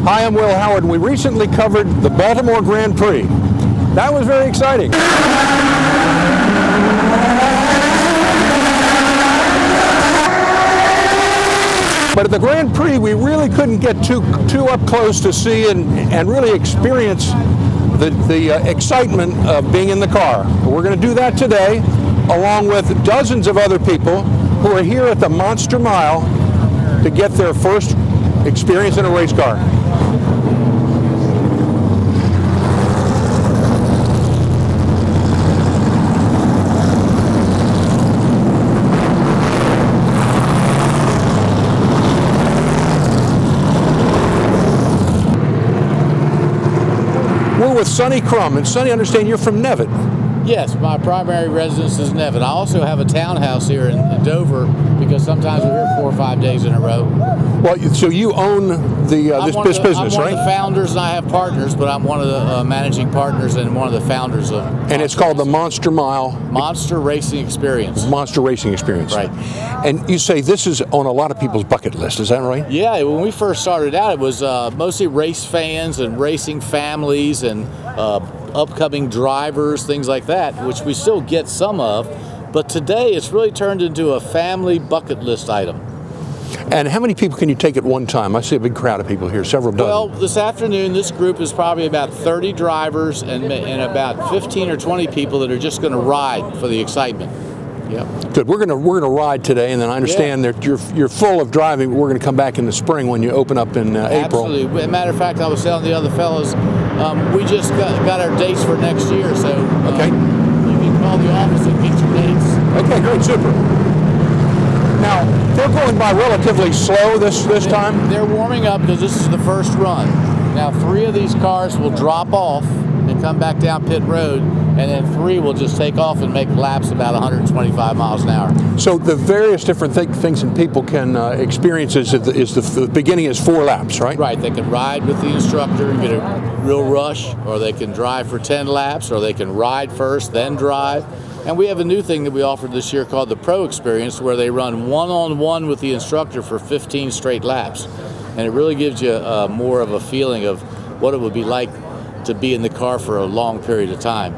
Hi, I'm Will Howard, and we recently covered the Baltimore Grand Prix. That was very exciting. But at the Grand Prix, we really couldn't get too up close to see and really experience the excitement of being in the car. We're going to do that today, along with dozens of other people who are here at the Monster Mile to get their first experience in a race car. We're with Sonny Crum, and Sonny, I understand you're from Nevitt. Yes, my primary residence is Nevitt. I also have a townhouse here in Dover because sometimes we're here 4 or 5 days in a row. Well, so you own this business, I'm right? one of the founders, and I have partners, but I'm one of the managing partners and one of the founders of. And it's called the Monster Mile. Monster Racing Experience. Monster Racing Experience. Right. And you say this is on a lot of people's bucket list, is that right? Yeah, when we first started out, it was mostly race fans and racing families and upcoming drivers, things like that, which we still get some of. But today, it's really turned into a family bucket list item. And how many people can you take at one time? I see a big crowd of people here, several dozen. Well, this afternoon, this group is probably about 30 drivers and about 15 or 20 people that are just going to ride for the excitement. Yep. Good. We're gonna ride today, and then I understand that you're full of driving. But we're going to come back in the spring when you open up in April. Absolutely. As a matter of fact, I was telling the other fellows, we just got our dates for next year, so okay. You can call the office and get your dates. Okay, great, super. Now they're going by relatively slow this time. They're warming up because this is the first run. Now 3 of these cars will drop off and come back down pit road, and then 3 will just take off and make laps about 125 miles an hour. So the various different things that people can experience is the beginning is 4 laps, right? Right. They can ride with the instructor and get a real rush, or they can drive for 10 laps, or they can ride first, then drive. And we have a new thing that we offered this year called the Pro Experience, where they run one-on-one with the instructor for 15 straight laps. And it really gives you more of a feeling of what it would be like to be in the car for a long period of time.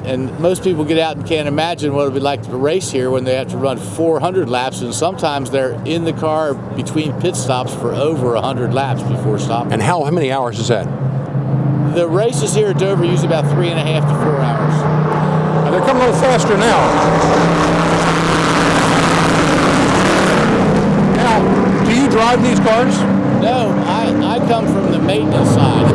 And most people get out and can't imagine what it would be like to race here when they have to run 400 laps, and sometimes they're in the car between pit stops for over 100 laps before stopping. And how many hours is that? The races here at Dover use about 3.5 to 4 hours. And they're coming a little faster now. Now, do you drive these cars? No, I come from the maintenance side.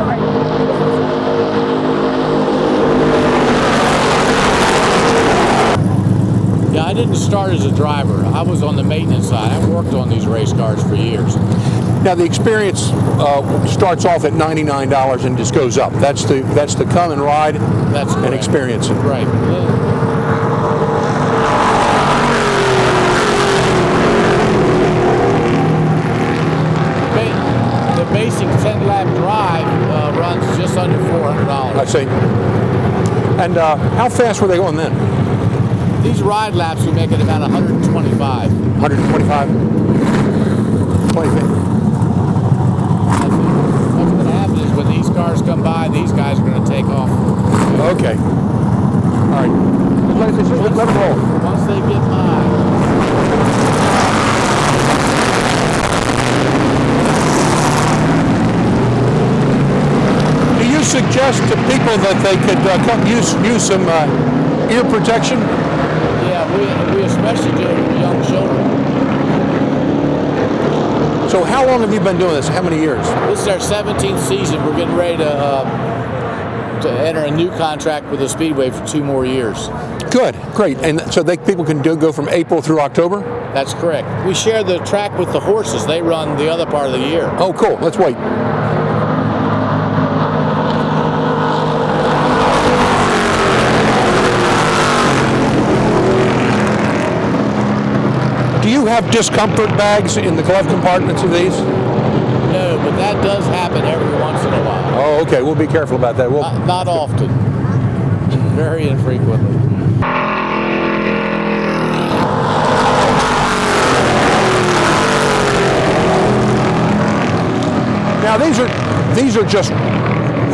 Yeah, I didn't start as a driver. I was on the maintenance side. I worked on these race cars for years. Now the experience starts off at $99 and just goes up. That's the come and ride and experience it. Right. The basic 10-lap drive runs just under $400. I see. And how fast were they going then? These ride laps we make at about 125. 125? 20 feet. What's going to happen is when these cars come by, these guys are going to take off. Okay. All right. Let them roll. Once they get by. Do you suggest to people that they could come use some ear protection? Yeah, we especially do it with young children. So how long have you been doing this? How many years? This is our 17th season. We're getting ready to enter a new contract with the Speedway for 2 more years. Good, great. And so people can go from April through October? That's correct. We share the track with the horses. They run the other part of the year. Oh, cool. Let's wait. Do you have discomfort bags in the glove compartments of these? No, but that does happen every once in a while. Oh, okay. We'll be careful about that. Not often. Very infrequently. Now these are just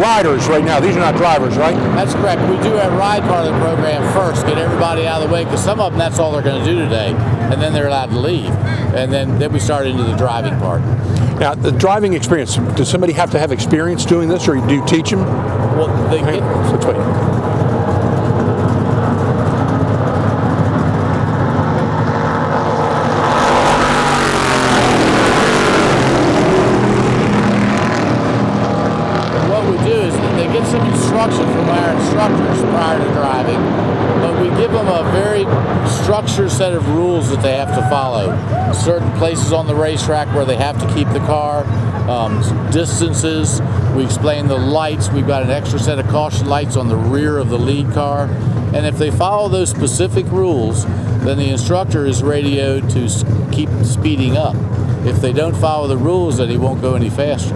riders right now. These are not drivers, right? That's correct. We do a ride part of the program first, get everybody out of the way, because some of them, that's all they're going to do today, and then they're allowed to leave. And then we start into the driving part. Now, the driving experience, does somebody have to have experience doing this, or do you teach them? Well, they get, Let's wait. what we do is they get some instruction from our instructors prior to driving, but we give them a very structured set of rules that they have to follow. Certain places on the racetrack where they have to keep the car, distances. We explain the lights. We've got an extra set of caution lights on the rear of the lead car. And if they follow those specific rules, then the instructor is radioed to keep speeding up. If they don't follow the rules, then he won't go any faster.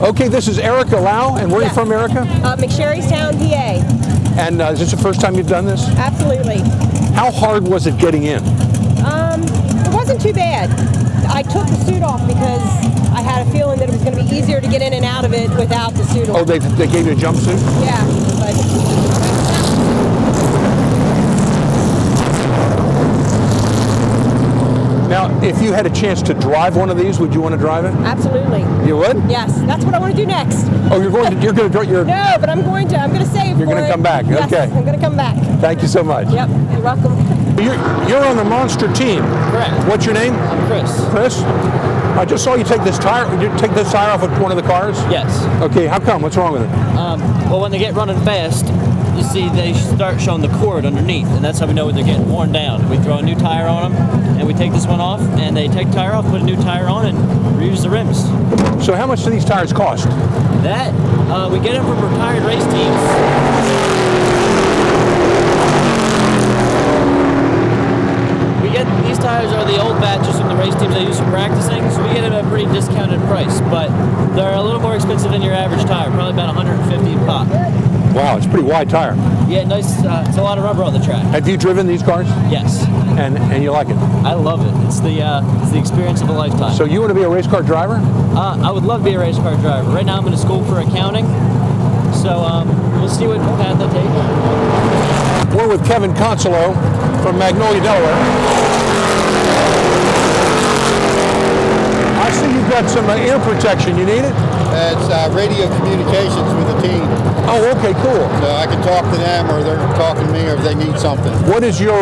Okay, this is Erica Lau, and where are you from, Erica? McSherrystown, PA. And is this the first time you've done this? Absolutely. How hard was it getting in? It wasn't too bad. I took the suit off because I had a feeling that it was going to be easier to get in and out of it without the suit on. Oh, they gave you a jumpsuit? Yeah, but Now, if you had a chance to drive one of these, would you want to drive it? absolutely. You would? Yes, that's what I want to do next. Oh, you're going to drive your. No, but I'm going to save You're for gonna it. come back, Yes, okay. I'm going to come back. Thank you so much. Yep, you're welcome. You're on the Monster team. Correct. What's your name? I'm Chris. Chris? I just saw you take this tire. Did you take this tire off of one of the cars? Yes. Okay, how come? What's wrong with it? Well, when they get running fast, you see they start showing the cord underneath, and that's how we know when they're getting worn down. We throw a new tire on them, and we take this one off, and they take the tire off, put a new tire on, and reuse the rims. So how much do these tires cost? That, we get them from retired race teams. These tires are the old batches from the race teams I use for practicing, so we get them at a pretty discounted price, but they're a little more expensive than your average tire, probably about 150 a pop. Wow, it's a pretty wide tire. Yeah, nice. It's a lot of rubber on the track. Have you driven these cars? Yes, And you like it? I love it. It's the experience of a lifetime. So you want to be a race car driver? I would love to be a race car driver. Right now I'm in school for accounting, so we'll see what path I take. We're with Kevin Consolo from Magnolia, Delaware. I see you've got some ear protection. You need it? It's radio communications with the team, Oh, okay, cool. so I can talk to them, or they're talking to me, or if they need something. What is your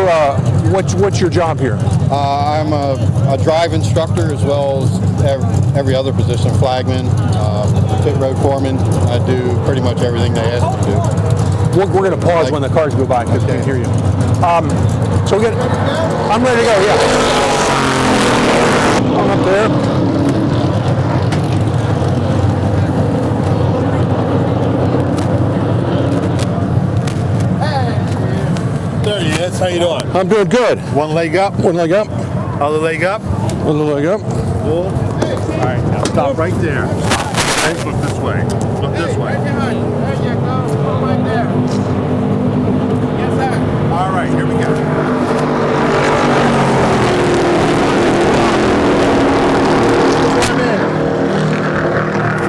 what's your job here? I'm a drive instructor as well as every other position, flagman, pit road foreman. I do pretty much everything they ask me to do. We're going to pause when the cars go by because we can hear you. So I'm ready to go. Yeah. I'm up there. There he is. How you doing? I'm doing good. One leg up, One leg up. other leg up. One leg up. Cool. All right, now stop right there. And look this way. Look this way. All right, here we go.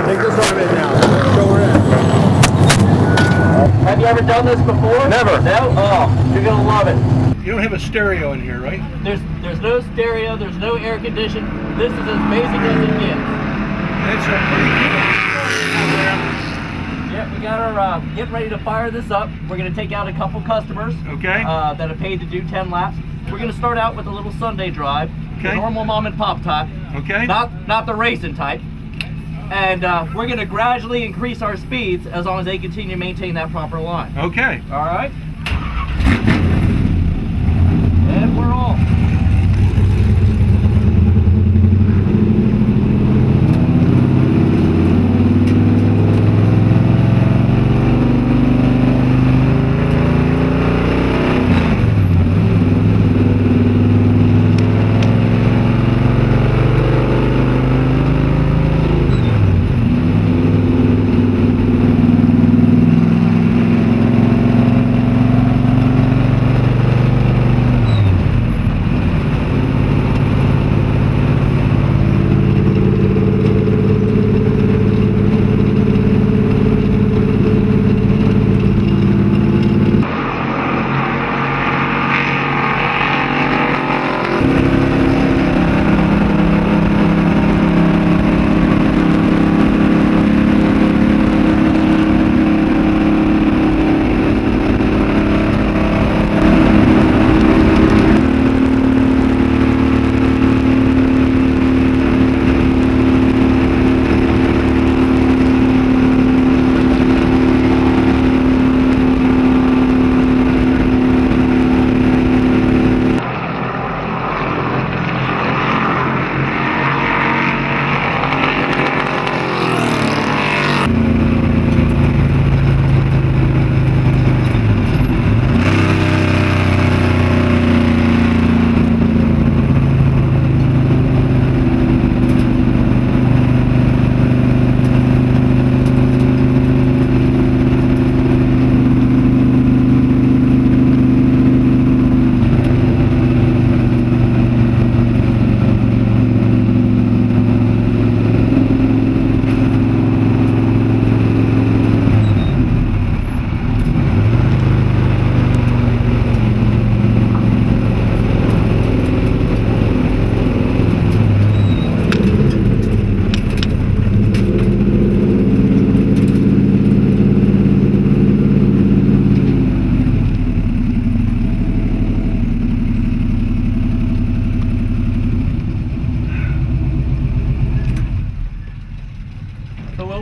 Take this arm in now. Show her in. Have you ever done this before? Never. No? Oh, you're gonna love it. You don't have a stereo in here, right? There's no stereo, there's no air condition. This is as basic as it gets. It's a pretty Yeah, we got our getting ready to fire this up. We're gonna take out a couple customers Okay. that have paid to do 10 laps. We're gonna start out with a little Sunday drive, the Okay. normal mom and pop type, Okay. not the racing type. And we're gonna gradually increase our speeds as long as they continue to maintain that proper line. Okay. All right. And we're off.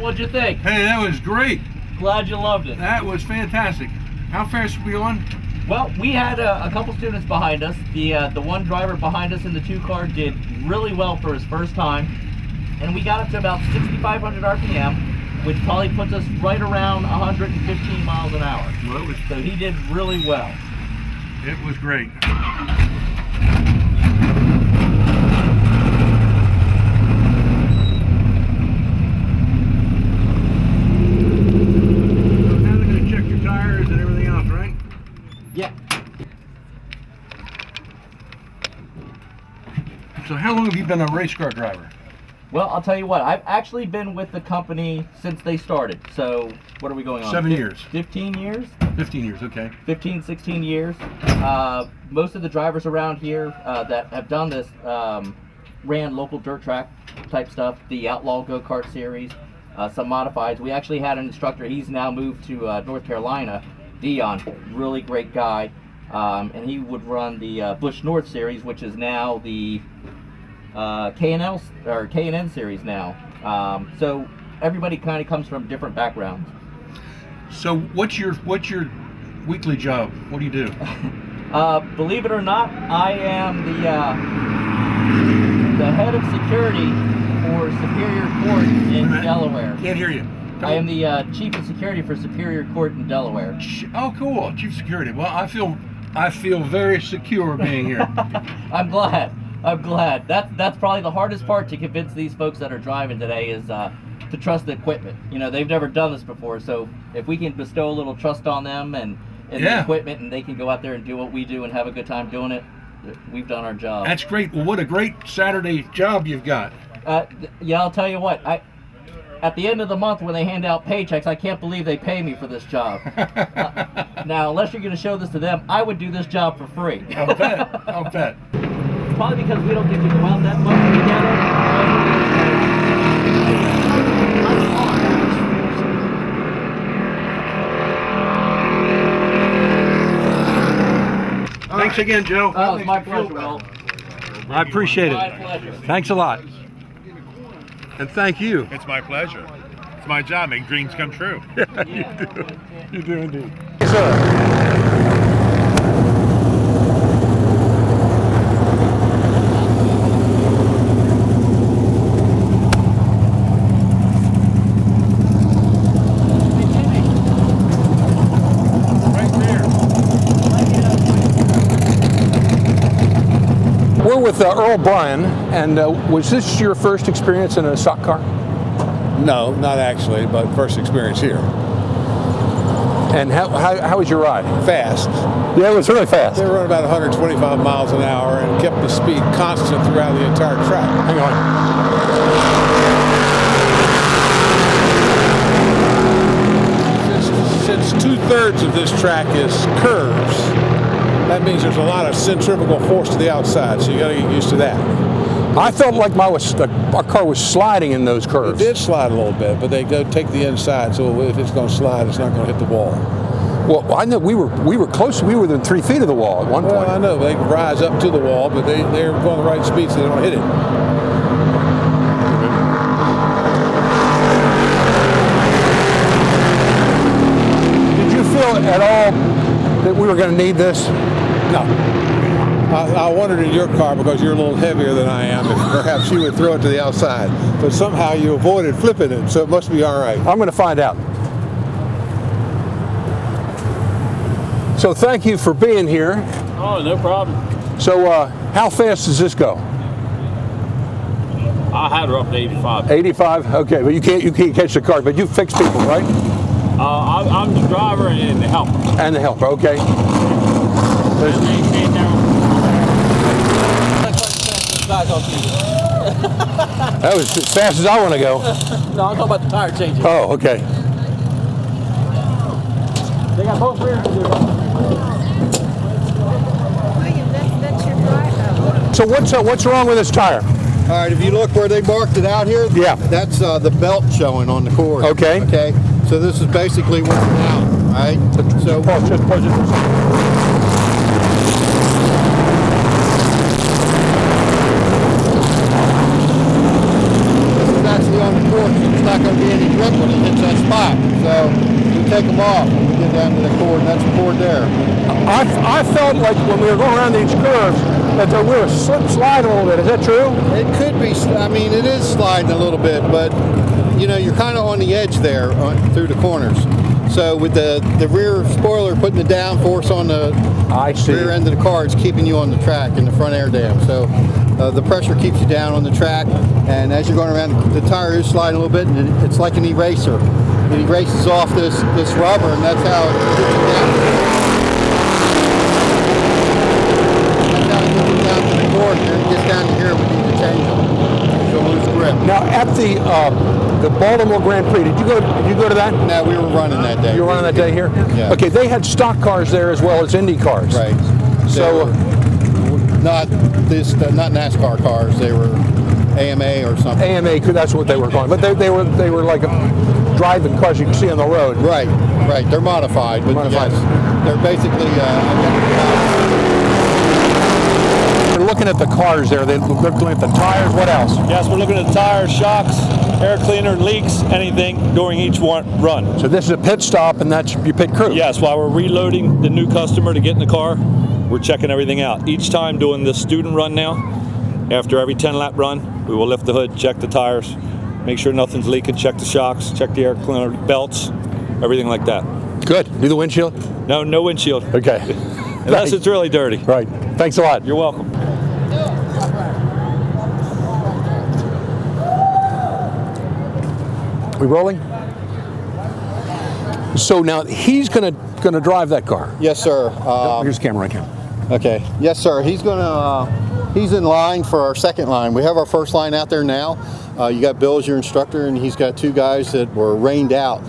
what'd you think? Hey, that was great. Glad you loved it. That was fantastic. How fast were we on? Well, we had a couple students behind us. The one driver behind us in the 2-car did really well for his first time, and we got up to about 6,500 RPM, which probably puts us right around 115 miles an hour. Well, So he did really well. it was great. So now they're going to check your tires and everything else, right? Yeah. So how long have you been a race car driver? Well, I'll tell you what, I've actually been with the company since they started. So what are we going on? 7 years. 15 years? 15 years, okay. 15, 16 years. Most of the drivers around here that have done this ran local dirt track type stuff, the Outlaw Go-Kart series, some modifieds. We actually had an instructor, he's now moved to North Carolina, Dion, really great guy. And he would run the Busch North series, which is now the K&N series now. So everybody kind of comes from different backgrounds. So what's your weekly job? What do you do? Believe it or not, I am the head of security for Superior Court in Delaware. Can't hear you. I am the chief of security for Superior Court in Delaware. Oh, cool. Chief security. Well, I feel very secure being here. I'm glad. That's probably the hardest part to convince these folks that are driving today is to trust the equipment. You know, they've never done this before, so if we can bestow a little trust on them and the equipment, and they can go out there and do what we do and have a good time doing it, we've done our job. That's great. Well, what a great Saturday job you've got. Yeah, I'll tell you what. At the end of the month when they hand out paychecks, I can't believe they pay me for this job. Now, unless you're going to show this to them, I would do this job for free. I'll bet. I'll bet. Probably because we don't get to go out that much together. Thanks again, Joe. Oh, it's my pleasure, Will. I appreciate My it. pleasure. Thanks a lot. And thank you. It's my pleasure. It's my job, make dreams come true. You do indeed. We're with Earl Bryan, and was this your first experience in a stock car? No, not actually, but first experience here. And how was your ride? Fast. Yeah, it was really fast. They run about 125 miles an hour and kept the speed constant throughout the entire track. Hang on. Since 2/3 of this track is curves, that means there's a lot of centrifugal force to the outside, so you got to get used to that. I felt like our car was sliding in those It curves. did slide a little bit, but they go take the inside, so if it's going to slide, it's not going to hit the wall. Well, I know we were close. We were within 3 feet of the wall at one point. Well, I know they can rise up to the wall, but they're going the right speed, so they don't hit it. Did you feel at all that we were going to need this? No. I wondered in your car, because you're a little heavier than I am, if perhaps you would throw it to the outside. But somehow you avoided flipping it, so it must be all right. I'm going to find out. So thank you for being here. Oh, no problem. So how fast does this go? I had her up to 85. 85? Okay, but you can't catch the car, but you fix people, right? I'm the driver and the helper. And the helper, okay. That was as fast as I want to go. No, I'm talking about the tire changes. Oh, okay. They got both rears to do. William, that's your drive. So what's wrong with this tire? All right, if you look where they marked it out here, Yeah. that's the belt showing on the cord. Okay. Okay. So this is basically what's out. All right. So Just push it. this is actually on the cord, so it's not going to be any grip when it hits that spot. So we take them off when we get down to the cord, and that's the cord there. I felt like when we were going around these curves that we were sliding a little bit. Is that true? It could be, I mean, it is sliding a little bit, but you know, you're kind of on the edge there through the corners. So with the rear spoiler putting the downforce on the rear end of the car, it's keeping you on the track in the front air dam. So the pressure keeps you down on the track, and as you're going around, the tire is sliding a little bit, and it's like an eraser. It erases off this rubber, and that's how it gets you down. That's how it gets you down to the cord, and it gets down to here, we need to change them. You'll lose grip. Now at the Baltimore Grand Prix, did you go to that? No, we were running that day. You were running that day here? Yeah. Okay, they had stock cars there as well as Indy cars. Right. So not NASCAR cars. They were AMA or something. AMA, that's what they were calling, but they were like driving cars you can see on the road. Right. They're modified, but Modified. yes, they're basically They're looking at the cars there. They're looking at the tires. What else? Yes, we're looking at the tires, shocks, air cleaner, leaks, anything during each run. So this is a pit stop, and that's your pit crew. Yes, while we're reloading the new customer to get in the car, we're checking everything out. Each time doing the student run now, after every 10-lap run, we will lift the hood, check the tires, make sure nothing's leaking, check the shocks, check the air cleaner belts, everything like that. Good. Do the windshield? No windshield. Okay. Unless it's really dirty. Right. Thanks a lot. You're welcome. We rolling? So now he's gonna drive that car. Yes, sir. Here's the camera right here. Okay. Yes, sir. He's in line for our second line. We have our first line out there now. You got Bill as your instructor, and he's got 2 guys that were rained out.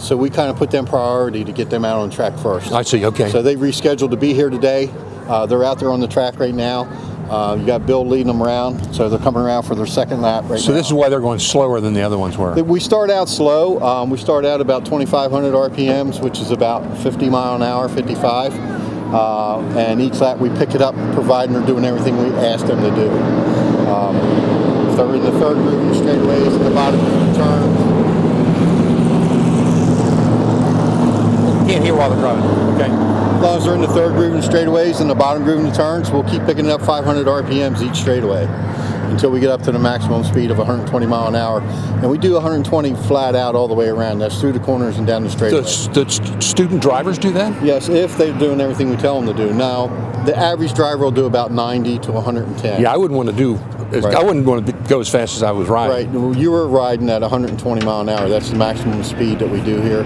So we kind of put them priority to get them out on track first. I see. Okay. So they rescheduled to be here today. They're out there on the track right now. You got Bill leading them around, so they're coming around for their second lap right now. So this is why they're going slower than the other ones were. We start out slow. We start out about 2,500 RPMs, which is about 50 mile an hour, 55. And each lap we pick it up, providing they're doing everything we ask them to do. If they're in the third groove, the straightaways, in the bottom of the turn. Can't hear while they're driving. Okay. As long as they're in the third groove and straightaways and the bottom groove and the turns, we'll keep picking up 500 RPMs each straightaway until we get up to the maximum speed of 120 mile an hour. And we do 120 flat out all the way around. That's through the corners and down the straightaways. Do student drivers do that? Yes, if they're doing everything we tell them to do. Now, the average driver will do about 90 to 110. Yeah, I wouldn't want to do. Right. I wouldn't want to go as fast as I was riding. Right. Well, you were riding at 120 mile an hour. That's the maximum speed that we do here.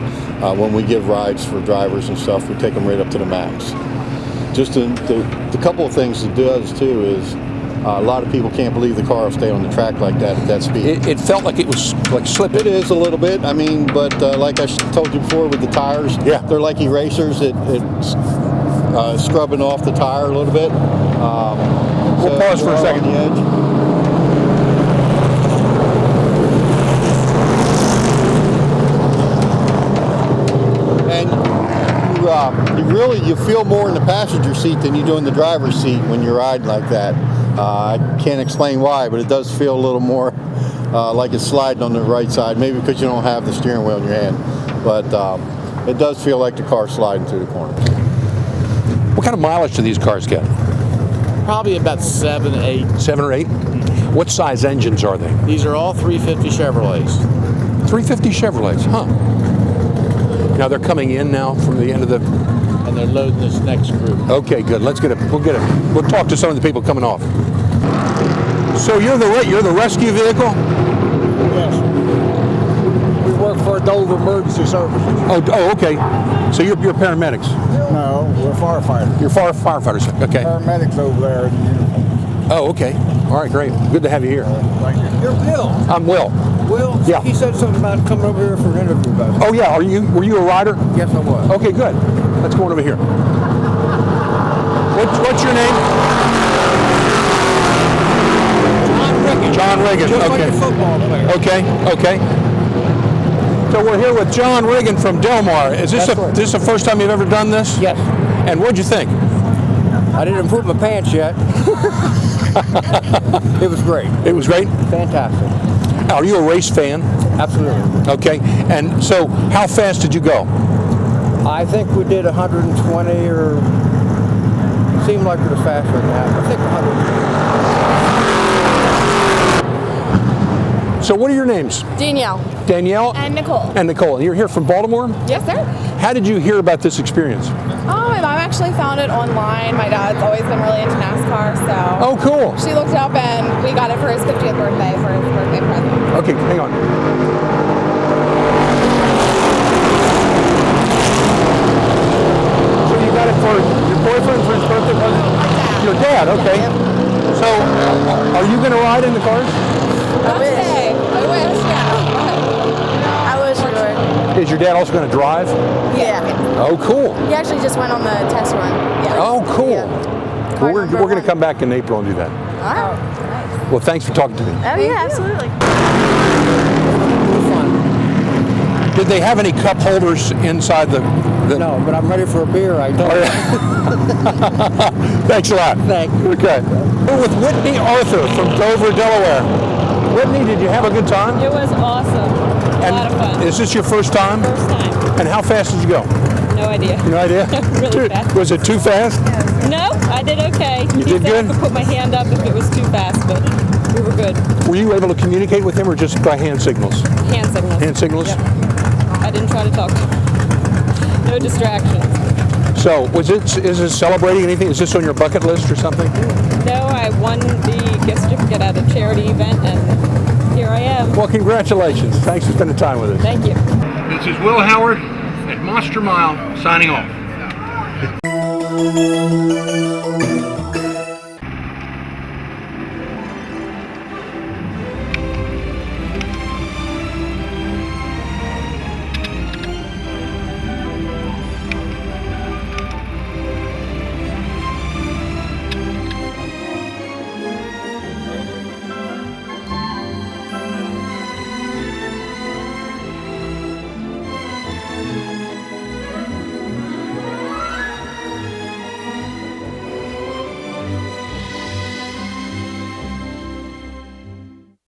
When we give rides for drivers and stuff, we take them right up to the max. Just the couple of things it does too is a lot of people can't believe the car will stay on the track like that at that speed. It felt like it was like slipping. It is a little bit. I mean, but like I told you before with the tires, yeah, they're like erasers. It's scrubbing off the tire a little bit. We'll pause for a second. On the edge. You feel more in the passenger seat than you do in the driver's seat when you're riding like that. I can't explain why, but it does feel a little more like it's sliding on the right side, maybe because you don't have the steering wheel in your hand. But it does feel like the car's sliding through the corners. What kind of mileage do these cars get? Probably about 7, 8. 7 or 8? What size engines are they? These are all 350 Chevrolets. 350 Chevrolets, huh? Now they're coming in now from the end of the... And they're loading this next group. Okay, good. Let's get it. We'll talk to some of the people coming off. So you're the rescue vehicle? Yes. We work for Dover Emergency Services. Oh, okay. So you're paramedics? No, we're firefighters. You're firefighters. Okay. Paramedics over there in uniform. Oh, okay. All right, great. Good to have you here. Thank you. You're Will. I'm Will. Will? Yeah. He said something about coming over here for an interview about it. Oh yeah. Were you a rider? Yes, I was. Okay, good. Let's go on over here. What's your name? John Riggins. John Riggins. Just Okay. like a football player. Okay. So we're here with John Riggins from Del Mar. Is this That's right. this the first time you've ever done this? Yes. And what'd you think? I didn't poop my pants yet. It was great. It was great. Fantastic. Are you a race fan? Absolutely. Okay. And so, how fast did you go? I think we did 120 or seemed like it was faster than that. I think 100. So, what are your names? Danielle. Danielle? And Nicole. And Nicole. And you're here from Baltimore? Yes, sir. How did you hear about this experience? Oh, my mom actually found it online. My dad's always been really into NASCAR, so. Oh, cool. She looked it up and we got it for his 50th birthday for his birthday present. Okay, hang on. So you got it for your boyfriend for his birthday present? Your dad, okay. So, are you going to ride in the cars? Not today. I wish, yeah. I wish we were. Is your dad also going to drive? Yeah. Oh, cool. He actually just went on the test run. Yeah. Oh, cool. Yeah. Well, we're going to come back in April and do that. All right. Well, thanks for talking to me. Oh, yeah, absolutely. Did they have any cup holders inside the No, but I'm ready for a beer. I told you. Thanks a lot. Thank you. Okay. We're with Whitney Arthur from Dover, Delaware. Whitney, did you have a good time? It was awesome. A lot of fun. Is this your first time? First time. And how fast did you go? No idea. No idea? Really fast. Was it too fast? No, I did okay. You did said good? I could put my hand up if it was too fast, but we were good. Were you able to communicate with him or just by hand signals? Hand signals. Hand signals? Yep. I didn't try to talk to him. No distractions. So, is it celebrating anything? Is this on your bucket list or something? No, I won the gift certificate at a charity event, and here I am. Well, congratulations. Thanks for spending time with us. Thank you. This is Will Howard at Monster Mile signing off.